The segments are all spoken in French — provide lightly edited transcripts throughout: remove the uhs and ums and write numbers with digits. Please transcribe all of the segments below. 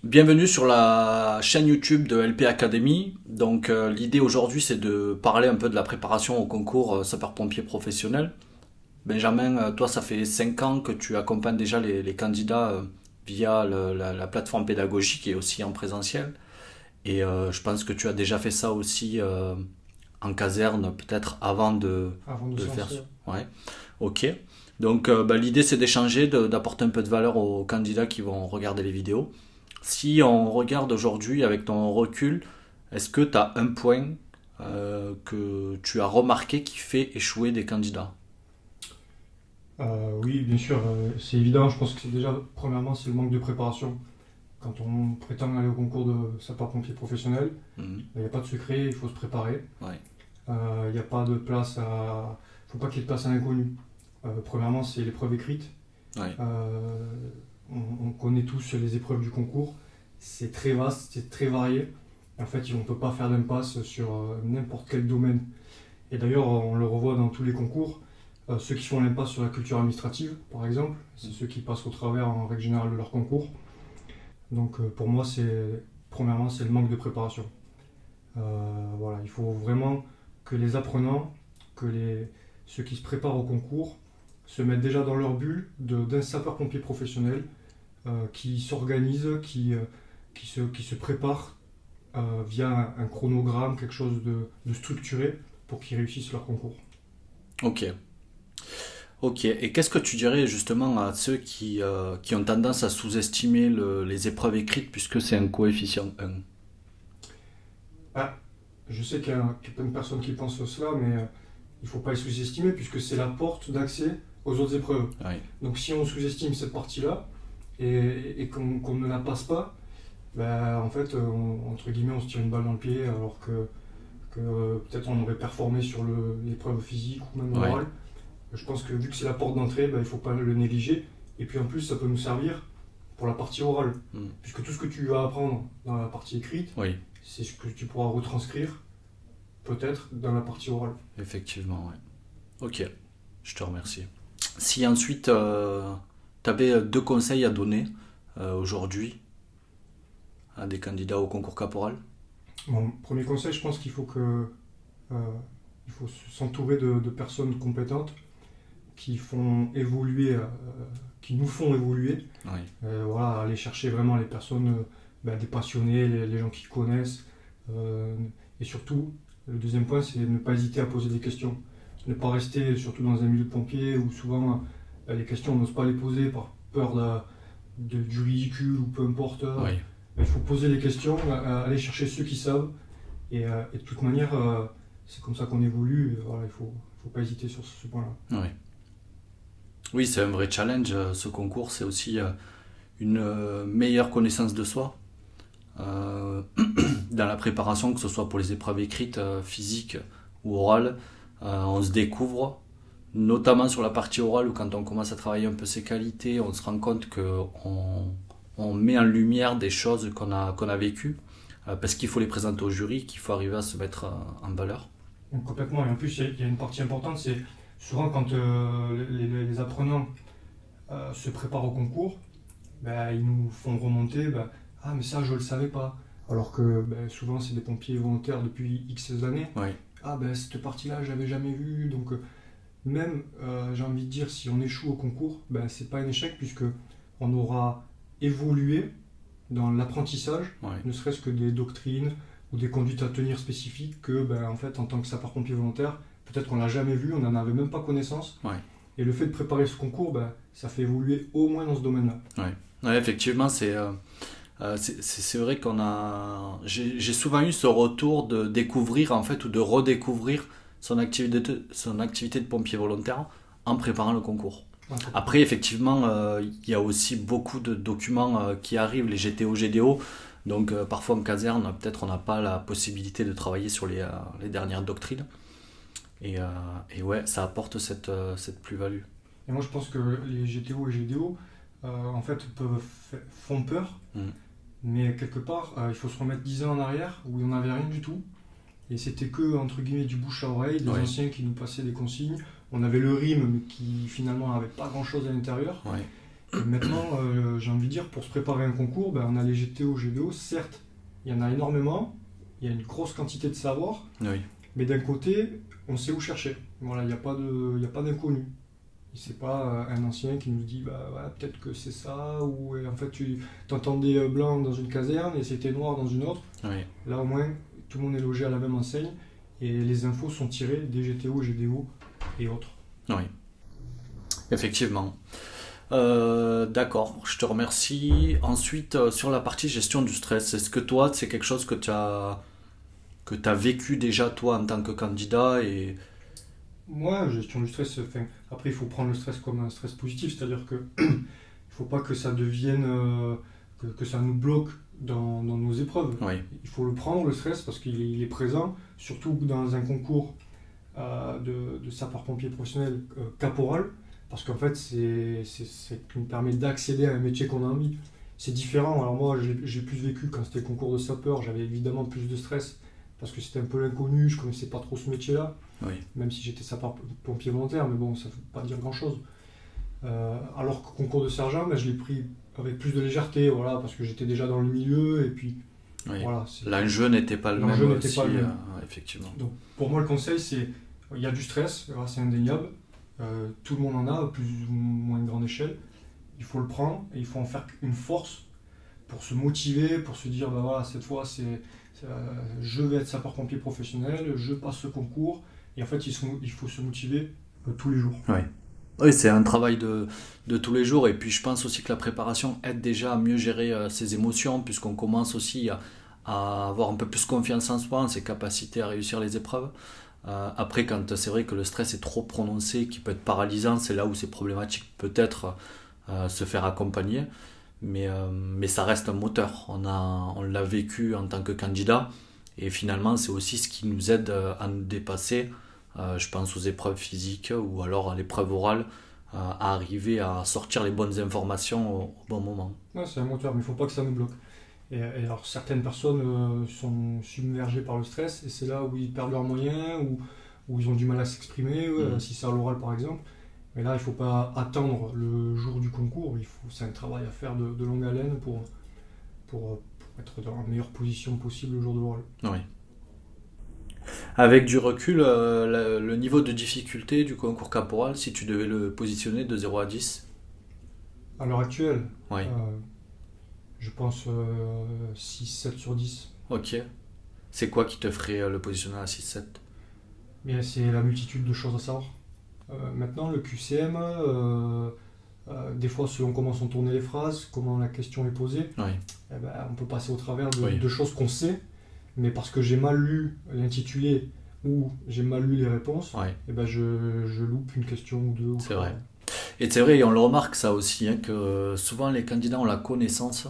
Bienvenue sur la chaîne YouTube de LP Academy. Donc l'idée aujourd'hui c'est de parler un peu de la préparation au concours sapeur-pompier professionnel. Benjamin, toi ça fait 5 ans que tu accompagnes déjà les candidats via la plateforme pédagogique et aussi en présentiel. Et je pense que tu as déjà fait ça aussi en caserne peut-être avant Avant de de se le faire. lancer. Ouais, ok. Donc l'idée c'est d'échanger, d'apporter un peu de valeur aux candidats qui vont regarder les vidéos. Si on regarde aujourd'hui avec ton recul, est-ce que tu as un point que tu as remarqué qui fait échouer des candidats? Oui, bien sûr, c'est évident. Je pense que c'est déjà, premièrement, c'est le manque de préparation. Quand on prétend aller au concours de sapeur-pompier professionnel, Mhm. il n'y a pas de secret, il faut se préparer. Ouais, Il n'y a pas de place à. Il ne faut pas qu'il y ait de place à l'inconnu. Premièrement, c'est l'épreuve écrite. ouais, Euh, on connaît tous les épreuves du concours. C'est très vaste, c'est très varié. En fait, on ne peut pas faire d'impasse sur n'importe quel domaine. Et d'ailleurs, on le revoit dans tous les concours. Ceux qui font l'impasse sur la culture administrative, par exemple, c'est ceux qui passent au travers en règle générale de leur concours. Donc pour moi, premièrement, c'est le manque de préparation. Voilà, il faut vraiment que les apprenants, ceux qui se préparent au concours, se mettent déjà dans leur bulle d'un sapeur-pompier professionnel qui s'organise, qui se prépare via un chronogramme, quelque chose de structuré pour qu'ils réussissent leur concours. ok. Ok, et qu'est-ce que tu dirais justement à ceux qui ont tendance à sous-estimer les épreuves écrites puisque c'est un coefficient 1? Ah, je sais qu'il y a plein de personnes qui pensent cela, mais il ne faut pas les sous-estimer puisque c'est la porte d'accès aux autres épreuves. Oui, Donc si on sous-estime cette partie-là et qu'on ne la passe pas, ben, en fait, entre guillemets, on se tire une balle dans le pied alors que peut-être on aurait performé sur l'épreuve physique ou même oui, orale. Je pense que vu que c'est la porte d'entrée, ben, il ne faut pas le négliger. Et puis en plus, ça peut nous servir pour la partie orale. mm, Puisque tout ce que tu vas apprendre dans la partie écrite, oui, c'est ce que tu pourras retranscrire peut-être dans la partie orale. effectivement, ouais. Ok, je te remercie. Si ensuite tu avais deux conseils à donner aujourd'hui à des candidats au concours caporal. Mon premier conseil, je pense il faut s'entourer de personnes compétentes qui font évoluer, qui nous font évoluer. Oui, Voilà, aller chercher vraiment les personnes, ben, des passionnés, les gens qui connaissent. Euh, et surtout, le deuxième point, c'est ne pas hésiter à poser des questions. Ne pas rester, surtout dans un milieu de pompiers, où souvent les questions, on n'ose pas les poser par peur du ridicule ou peu importe. oui, Il faut poser les questions, aller chercher ceux qui savent. Et de toute manière, c'est comme ça qu'on évolue. Voilà, faut pas hésiter sur ce point-là. oui. Oui, c'est un vrai challenge. Ce concours, c'est aussi une meilleure connaissance de soi dans la préparation, que ce soit pour les épreuves écrites, physiques ou orales. On se découvre, notamment sur la partie orale où quand on commence à travailler un peu ses qualités, on se rend compte on met en lumière des choses qu'on a vécues, parce qu'il faut les présenter au jury, qu'il faut arriver à se mettre en valeur. Donc, complètement. Et en plus, il y a une partie importante, c'est souvent quand les apprenants se préparent au concours, ben, ils nous font remonter, ben, ah mais ça je le savais pas. Alors que ben, souvent c'est des pompiers volontaires depuis X années. Oui, Ah ben cette partie-là je l'avais jamais vue. Donc même j'ai envie de dire si on échoue au concours, ben c'est pas un échec puisque on aura évolué dans l'apprentissage, oui, ne serait-ce que des doctrines ou des conduites à tenir spécifiques que ben, en fait en tant que sapeur-pompier volontaire, peut-être qu'on l'a jamais vu, on n'en avait même pas connaissance. oui. Et le fait de préparer ce concours, ben, ça fait évoluer au moins dans ce domaine-là. Ouais. Ouais, effectivement, c'est vrai j'ai souvent eu ce retour de découvrir en fait ou de redécouvrir son activité de pompier volontaire en préparant le concours. Ouais, Après, effectivement, il y a aussi beaucoup de documents qui arrivent, les GTO, GDO. Donc, parfois en caserne, peut-être on n'a pas la possibilité de travailler sur les dernières doctrines. Et, euh, et ouais, ça apporte cette plus-value. Et moi, je pense que les GTO et GDO, en fait, font peur, Mm. mais quelque part, il faut se remettre 10 ans en arrière où il n'y en avait rien du tout. Et c'était que, entre guillemets, du bouche à oreille, des Ouais, anciens qui nous passaient des consignes. On avait le RIM, mais qui finalement n'avait pas grand-chose à l'intérieur. ouais, Maintenant, j'ai envie de dire, pour se préparer à un concours, ben, on a les GTO, GDO, certes, il y en a énormément, il y a une grosse quantité de savoir, Oui, mais d'un côté, on sait où chercher. Voilà, il y a pas d'inconnu. C'est pas un ancien qui nous dit bah voilà, peut-être que c'est ça, ou en fait tu t'entendais blanc dans une caserne et c'était noir dans une autre. oui, Là au moins, tout le monde est logé à la même enseigne et les infos sont tirées des GTO, GDO et autres. oui, effectivement. D'accord, je te remercie. Ensuite, sur la partie gestion du stress, est-ce que toi, c'est quelque chose que tu as vécu déjà toi en tant que candidat et... Moi, gestion du stress, enfin, après il faut prendre le stress comme un stress positif, c'est-à-dire que il faut pas que ça devienne, que ça nous bloque dans nos épreuves. Oui, Il faut le prendre, le stress, parce il est présent, surtout dans un concours de sapeur-pompier professionnel caporal, parce qu'en fait, c'est qui nous permet d'accéder à un métier qu'on a envie. C'est différent. Alors moi, j'ai plus vécu quand c'était le concours de sapeur, j'avais évidemment plus de stress, parce que c'était un peu l'inconnu, je connaissais pas trop ce métier-là, oui, même si j'étais sapeur-pompier volontaire, mais bon, ça ne veut pas dire grand-chose. Alors qu'au concours de sergent, ben, je l'ai pris avec plus de légèreté, voilà, parce que j'étais déjà dans le milieu, et puis oui. voilà. L'enjeu n'était pas le même L'enjeu n'était aussi, pas le même. effectivement. Donc pour moi, le conseil, c'est il y a du stress, voilà, c'est indéniable. Tout le monde en a, à plus ou moins grande échelle. Il faut le prendre et il faut en faire une force pour se motiver, pour se dire, bah voilà, cette fois, je vais être sapeur-pompier professionnel, je passe ce concours. Et en fait, il faut se motiver tous les jours. Oui. Oui, c'est un travail de tous les jours et puis je pense aussi que la préparation aide déjà à mieux gérer ses émotions puisqu'on commence aussi à avoir un peu plus confiance en soi, en ses capacités à réussir les épreuves. Après, quand c'est vrai que le stress est trop prononcé, qui peut être paralysant, c'est là où c'est problématique peut-être se faire accompagner. Mais ça reste un moteur. On l'a vécu en tant que candidat et finalement c'est aussi ce qui nous aide à nous dépasser. Je pense aux épreuves physiques ou alors à l'épreuve orale, à arriver à sortir les bonnes informations au bon moment. Ouais, c'est un moteur, mais il ne faut pas que ça nous bloque. Et alors, certaines personnes sont submergées par le stress, et c'est là où ils perdent leurs moyens, où ils ont du mal à s'exprimer, si c'est à l'oral par exemple. Mais là, il ne faut pas attendre le jour du concours, c'est un travail à faire de longue haleine pour être dans la meilleure position possible le jour de l'oral. Oui. Avec du recul, le niveau de difficulté du concours caporal, si tu devais le positionner de 0 à 10. À l'heure actuelle, Oui. je pense 6, 7 sur 10. Ok. C'est quoi qui te ferait le positionner à 6-7? Mais c'est la multitude de choses à savoir. Maintenant, le QCM, des fois, selon comment sont tournées les phrases, comment la question est posée, Oui. eh ben, on peut passer au travers Oui. de choses qu'on sait, mais parce que j'ai mal lu l'intitulé ou j'ai mal lu les réponses, Oui. eh ben, je loupe une question ou deux. C'est vrai. Et c'est vrai, et on le remarque ça aussi, hein, que souvent les candidats ont la connaissance,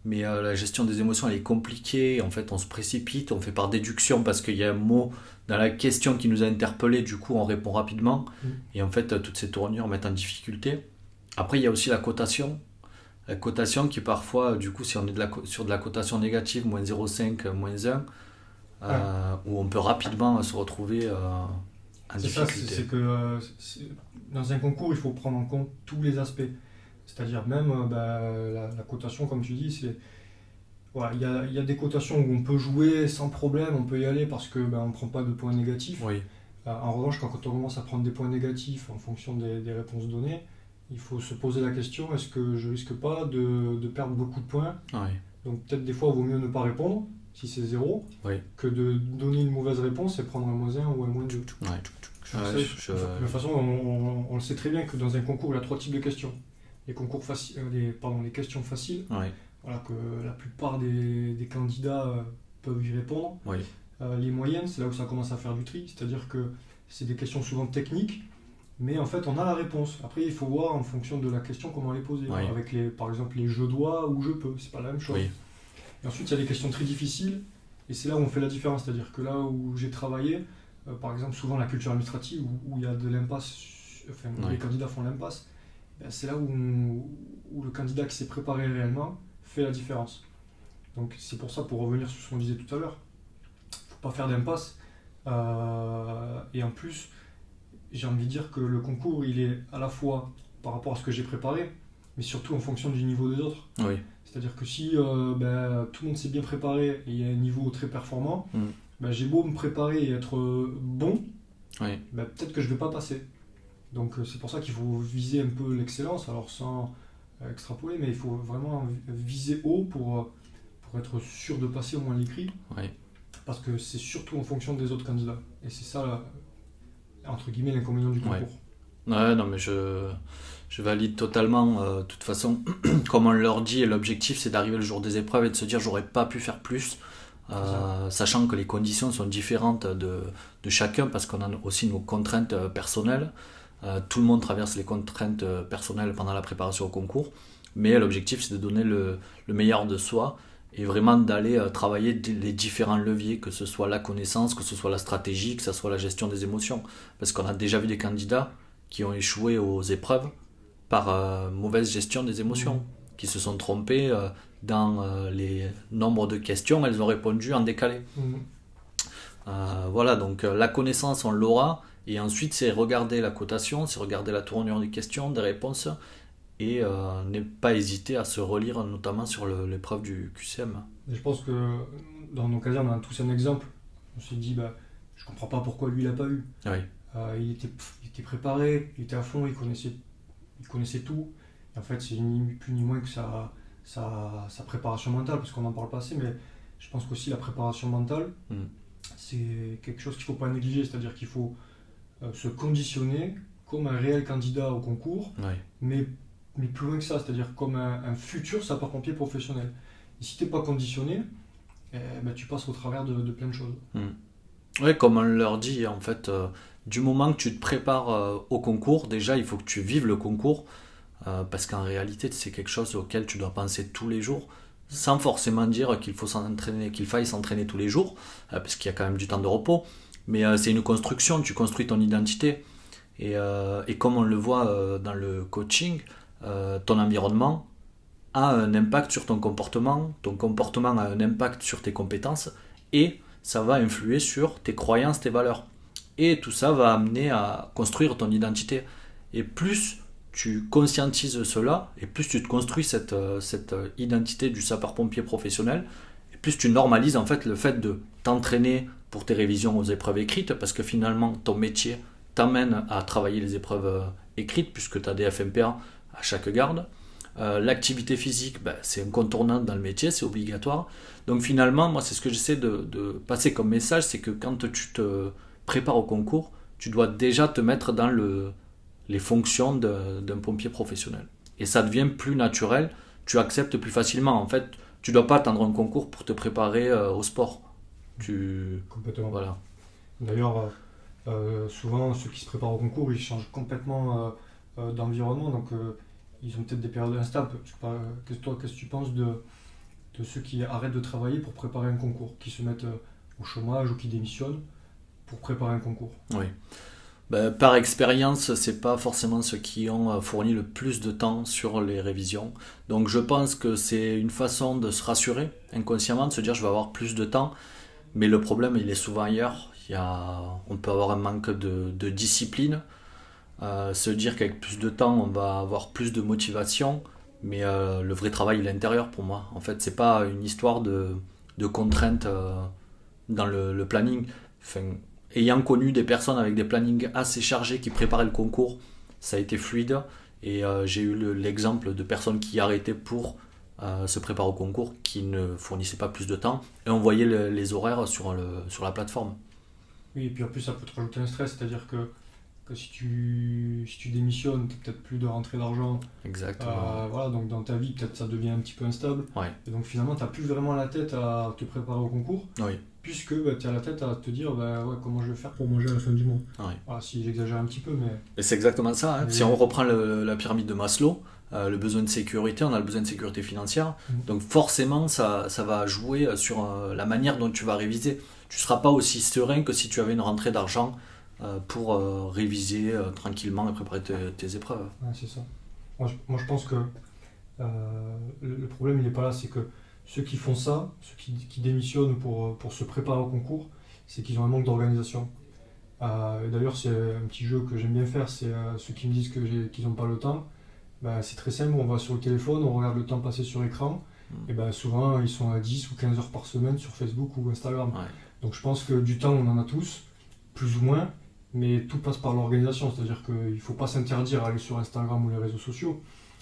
mais la gestion des émotions elle est compliquée. En fait, on se précipite, on fait par déduction parce qu'il y a un mot dans la question qui nous a interpellé, du coup on répond rapidement. Et en fait, toutes ces tournures mettent en difficulté. Après, il y a aussi la cotation. La cotation qui parfois, du coup, si on est sur de la cotation négative, moins 0,5, moins 1, où on peut rapidement se retrouver en C'est ça, difficulté. c'est que dans un concours, il faut prendre en compte tous les aspects. C'est-à-dire même la cotation, comme tu dis, voilà, il y a des cotations où on peut jouer sans problème, on peut y aller parce que on ne prend pas de points négatifs. Oui. En revanche, quand on commence à prendre des points négatifs en fonction des réponses données, il faut se poser la question, est-ce que je risque pas de perdre beaucoup de points? Oui. Donc peut-être des fois, il vaut mieux ne pas répondre, si c'est 0, Oui. que de donner une mauvaise réponse et prendre un -1 ou un -2. Ouais. De toute façon, on le sait très bien que dans un concours, il y a 3 types de questions. Les questions faciles, Oui. voilà, que la plupart des candidats peuvent y répondre. Oui. Les moyennes, c'est là où ça commence à faire du tri, c'est-à-dire que c'est des questions souvent techniques, mais en fait on a la réponse. Après il faut voir en fonction de la question comment elle est posée. Oui. Avec par exemple les je dois ou je peux, c'est pas la même chose. Oui. Et ensuite il y a des questions très difficiles, et c'est là où on fait la différence, c'est-à-dire que là où j'ai travaillé, par exemple souvent la culture administrative, où il y a de l'impasse, enfin Oui. les candidats font l'impasse, c'est là où le candidat qui s'est préparé réellement fait la différence. Donc c'est pour ça, pour revenir sur ce qu'on disait tout à l'heure, pas faire d'impasse. Et en plus, j'ai envie de dire que le concours, il est à la fois par rapport à ce que j'ai préparé, mais surtout en fonction du niveau des autres. Oui. C'est-à-dire que si tout le monde s'est bien préparé et il y a un niveau très performant, j'ai beau me préparer et être bon, peut-être que je ne vais pas passer. Donc c'est pour ça qu'il faut viser un peu l'excellence, alors sans extrapoler, mais il faut vraiment viser haut pour être sûr de passer au moins l'écrit. Oui. Parce que c'est surtout en fonction des autres candidats. Et c'est ça, entre guillemets, l'inconvénient du concours. Ouais, non, mais je valide totalement. De toute façon, comme on leur dit, l'objectif c'est d'arriver le jour des épreuves et de se dire j'aurais pas pu faire plus, sachant que les conditions sont différentes de chacun parce qu'on a aussi nos contraintes personnelles. Tout le monde traverse les contraintes personnelles pendant la préparation au concours, mais l'objectif c'est de donner le meilleur de soi et vraiment d'aller travailler les différents leviers, que ce soit la connaissance, que ce soit la stratégie, que ce soit la gestion des émotions. Parce qu'on a déjà vu des candidats qui ont échoué aux épreuves par mauvaise gestion des émotions, qui se sont trompés dans les nombres de questions, elles ont répondu en décalé. Voilà, donc la connaissance on l'aura, et ensuite c'est regarder la cotation, c'est regarder la tournure des questions, des réponses, et ne pas hésiter à se relire notamment sur l'épreuve du QCM. Et je pense que dans nos cas, on a tous un exemple. On s'est dit, je comprends pas pourquoi lui il l'a pas eu. Oui. Il était préparé, il était à fond, il connaissait tout. Et en fait, c'est ni plus ni moins que sa préparation mentale, parce qu'on n'en parle pas assez, mais je pense qu'aussi la préparation mentale, c'est quelque chose qu'il ne faut pas négliger, c'est-à-dire qu'il faut se conditionner comme un réel candidat au concours, mais plus loin que ça, c'est-à-dire comme un futur sapeur-pompier professionnel. Et si tu n'es pas conditionné, tu passes au travers de plein de choses. Oui, comme on leur dit, en fait, du moment que tu te prépares au concours, déjà il faut que tu vives le concours, parce qu'en réalité c'est quelque chose auquel tu dois penser tous les jours, sans forcément dire qu'il faille s'entraîner tous les jours, parce qu'il y a quand même du temps de repos, mais c'est une construction, tu construis ton identité, et comme on le voit dans le coaching, ton environnement a un impact sur ton comportement a un impact sur tes compétences, et ça va influer sur tes croyances, tes valeurs. Et tout ça va amener à construire ton identité. Et plus tu conscientises cela, et plus tu te construis cette identité du sapeur-pompier professionnel, et plus tu normalises en fait le fait de t'entraîner pour tes révisions aux épreuves écrites, parce que finalement ton métier t'amène à travailler les épreuves écrites, puisque tu as des FMPA à chaque garde. L'activité physique, c'est incontournable dans le métier, c'est obligatoire. Donc finalement, moi c'est ce que j'essaie de passer comme message, c'est que quand tu te prépares au concours, tu dois déjà te mettre dans les fonctions d'un pompier professionnel. Et ça devient plus naturel, tu acceptes plus facilement. En fait, tu ne dois pas attendre un concours pour te préparer au sport. Complètement. Voilà. D'ailleurs, souvent ceux qui se préparent au concours, ils changent complètement d'environnement, donc ils ont peut-être des périodes instables. Qu'est-ce que tu penses de ceux qui arrêtent de travailler pour préparer un concours, qui se mettent au chômage ou qui démissionnent pour préparer un concours? Oui. Par expérience, c'est pas forcément ceux qui ont fourni le plus de temps sur les révisions. Donc je pense que c'est une façon de se rassurer inconsciemment, de se dire je vais avoir plus de temps. Mais le problème, il est souvent ailleurs. On peut avoir un manque de discipline. Se dire qu'avec plus de temps, on va avoir plus de motivation. Mais le vrai travail, il est intérieur pour moi. En fait, c'est pas une histoire de contraintes dans le planning. Enfin, ayant connu des personnes avec des plannings assez chargés qui préparaient le concours, ça a été fluide. Et j'ai eu l'exemple de personnes qui arrêtaient pour se préparer au concours, qui ne fournissaient pas plus de temps. Et on voyait les horaires sur la plateforme. Oui, et puis en plus, ça peut te rajouter un stress, c'est-à-dire que si tu démissionnes, tu n'as peut-être plus de rentrée d'argent. Exactement. Voilà, donc dans ta vie, peut-être ça devient un petit peu instable. Ouais. Et donc finalement, tu n'as plus vraiment la tête à te préparer au concours. Oui. Puisque tu as la tête à te dire comment je vais faire pour manger à la fin du mois. Ouais. Voilà, si j'exagère un petit peu, mais... Et c'est exactement ça. Hein. Si on reprend la pyramide de Maslow, le besoin de sécurité, on a le besoin de sécurité financière. Donc forcément, ça va jouer sur la manière dont tu vas réviser. Tu ne seras pas aussi serein que si tu avais une rentrée d'argent pour réviser tranquillement et préparer tes épreuves. Ouais, c'est ça. Moi, je pense que le problème, il n'est pas là. C'est que ceux qui font ça, ceux qui démissionnent pour se préparer au concours, c'est qu'ils ont un manque d'organisation. D'ailleurs, c'est un petit jeu que j'aime bien faire. C'est ceux qui me disent qu'ils n'ont pas le temps. Ben, c'est très simple, on va sur le téléphone, on regarde le temps passé sur l'écran, et ben, souvent ils sont à 10 ou 15 heures par semaine sur Facebook ou Instagram. Ouais. Donc je pense que du temps on en a tous, plus ou moins, mais tout passe par l'organisation, c'est-à-dire qu'il ne faut pas s'interdire à aller sur Instagram ou les réseaux sociaux,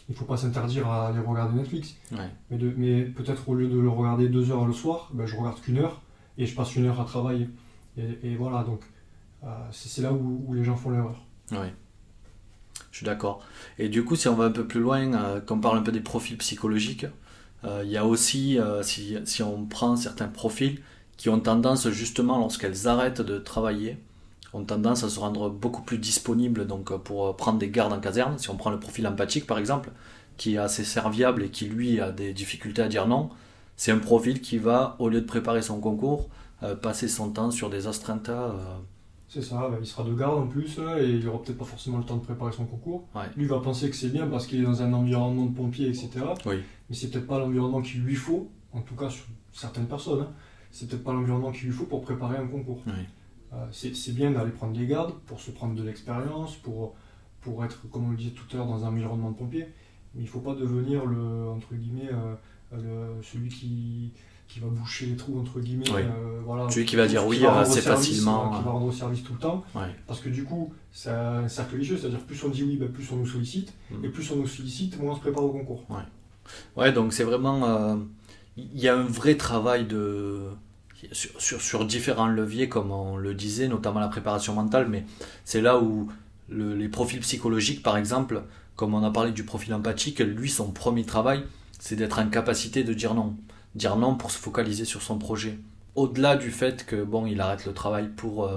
il ne faut pas s'interdire à aller regarder Netflix, Ouais. mais peut-être au lieu de le regarder 2 heures le soir, ben, je regarde qu'une heure et je passe une heure à travailler. Et voilà, donc c'est là où les gens font l'erreur. Ouais. Je suis d'accord. Et du coup, si on va un peu plus loin, qu'on parle un peu des profils psychologiques, il y a aussi, si on prend certains profils qui ont tendance justement, lorsqu'elles arrêtent de travailler, ont tendance à se rendre beaucoup plus disponibles donc, pour prendre des gardes en caserne. Si on prend le profil empathique par exemple, qui est assez serviable et qui lui a des difficultés à dire non, c'est un profil qui va, au lieu de préparer son concours, passer son temps sur des astreintes. C'est ça, ben, il sera de garde en plus, et il aura peut-être pas forcément le temps de préparer son concours. Ouais. Lui va penser que c'est bien parce qu'il est dans un environnement de pompiers, etc. Oui. Mais c'est peut-être pas l'environnement qu'il lui faut, en tout cas sur certaines personnes, hein. C'est peut-être pas l'environnement qu'il lui faut pour préparer un concours. Oui. C'est bien d'aller prendre des gardes pour se prendre de l'expérience, pour être, comme on le disait tout à l'heure, dans un environnement de pompiers. Mais il ne faut pas devenir entre guillemets, celui qui va boucher les trous, entre guillemets. Oui. Voilà, Celui qui va dire oui rendre assez service, facilement. qui va rendre service tout le temps. Ouais. Parce que du coup, c'est un cercle vicieux, c'est-à-dire plus on dit oui, ben, plus on nous sollicite. Et plus on nous sollicite, moins on se prépare au concours. Ouais, donc c'est vraiment... Il y a un vrai travail sur différents leviers, comme on le disait, notamment la préparation mentale, mais c'est là où les profils psychologiques, par exemple, comme on a parlé du profil empathique, lui, son premier travail, c'est d'être en capacité de dire non. Dire non pour se focaliser sur son projet. Au-delà du fait que, bon, il arrête le travail pour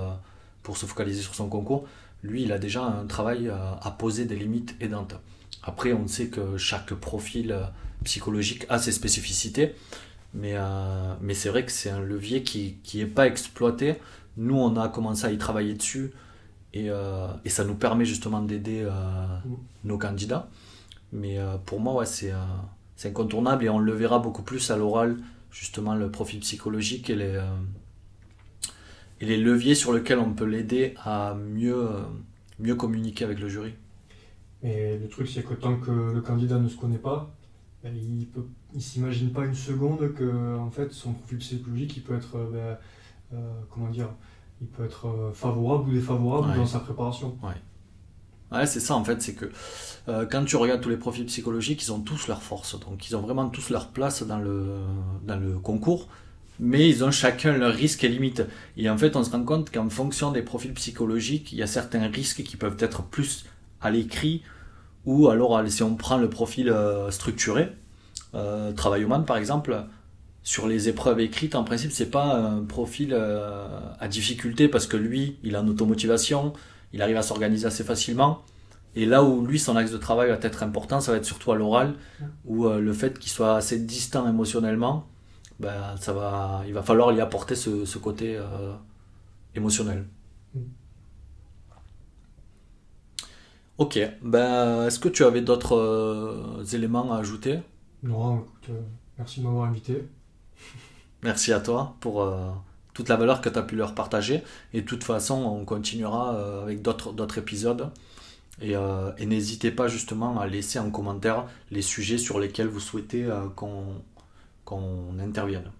se focaliser sur son concours, lui, il a déjà un travail à poser des limites aidantes. Après, on sait que chaque profil psychologique a ses spécificités, mais c'est vrai que c'est un levier qui n'est pas exploité. Nous, on a commencé à y travailler dessus et ça nous permet justement d'aider nos candidats. Mais pour moi, ouais, c'est incontournable et on le verra beaucoup plus à l'oral, justement, le profil psychologique et les leviers sur lesquels on peut l'aider à mieux communiquer avec le jury. Et le truc, c'est que tant que le candidat ne se connaît pas, ben, il s'imagine pas une seconde que en fait, son profil psychologique il peut être, comment dire, il peut être favorable ou défavorable dans sa préparation. Ouais, c'est ça en fait, c'est que quand tu regardes tous les profils psychologiques, ils ont tous leurs forces, donc ils ont vraiment tous leur place dans le concours, mais ils ont chacun leurs risques et limites. Et en fait, on se rend compte qu'en fonction des profils psychologiques, il y a certains risques qui peuvent être plus à l'écrit, ou alors si on prend le profil structuré, Travailloman par exemple, sur les épreuves écrites, en principe, c'est pas un profil à difficulté parce que lui, il a une automotivation, il arrive à s'organiser assez facilement. Et là où lui, son axe de travail va être important, ça va être surtout à l'oral, où le fait qu'il soit assez distant émotionnellement, ben, il va falloir y apporter ce côté émotionnel. Ok, ben, est-ce que tu avais d'autres éléments à ajouter ? Non, écoute, merci de m'avoir invité. Merci à toi pour toute la valeur que tu as pu leur partager. Et de toute façon, on continuera avec d'autres épisodes. Et n'hésitez pas justement à laisser en commentaire les sujets sur lesquels vous souhaitez qu'on intervienne.